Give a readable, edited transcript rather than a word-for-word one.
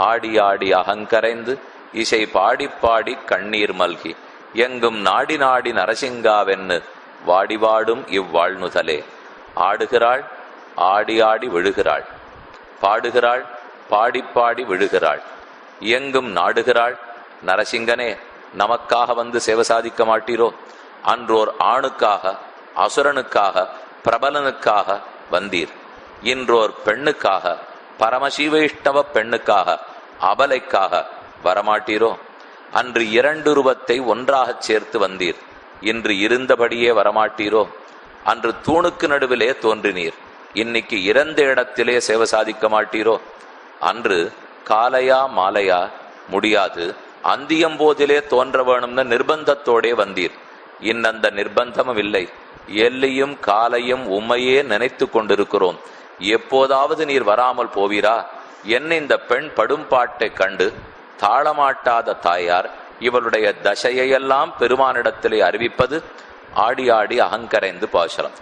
ஆடி ஆடி அகங்கரைந்து இசை பாடி பாடி கண்ணீர் மல்கி எங்கும் நாடி நாடி நரசிங்காவென்னு வாடிவாடும் இவ்வாழ்நுதலே. ஆடுகிறாள், ஆடி ஆடி விழுகிறாள். பாடுகிறாள், பாடி பாடி விழுகிறாள். எங்கும் நாடுகிறாள். நரசிங்கனே, நமக்காக வந்து சேவை சாதிக்க மாட்டீரோ? அன்றோர் ஆணுக்காக, அசுரனுக்காக, பிரபலனுக்காக வந்தீர். இன்றோர் பெண்ணுக்காக, பரமசிவைஷ்ணவ பெண்ணுக்காக, அபலைக்காக வரமாட்டீரோ? அன்று 2 ரூபத்தை ஒன்றாகச் சேர்த்து வந்தீர். இன்று இருந்தபடியே வரமாட்டீரோ? அன்று தூணுக்கு நடுவிலே தோன்றினீர். இன்னைக்கு இறந்த இடத்திலே சேவை சாதிக்க மாட்டீரோ? அன்று காலையா மாலையா முடியாது, அந்தியம்போதிலே தோன்ற வேணும்னு நிர்பந்தத்தோடே வந்தீர். இன்னந்த நிர்பந்தமும் இல்லை. எல்லையும் காலையும் உம்மையே நினைத்து கொண்டிருக்கிறோம். எப்போதாவது நீர் வராமல் போவீரா? என்ன இந்த பெண் படும் பாட்டை கண்டு தாளமாட்டாத தாயார் இவளுடைய தசையெல்லாம் பெருமானிடத்திலே அறிவிப்பது ஆடி ஆடி அகங்கரைந்து பாசுரம்.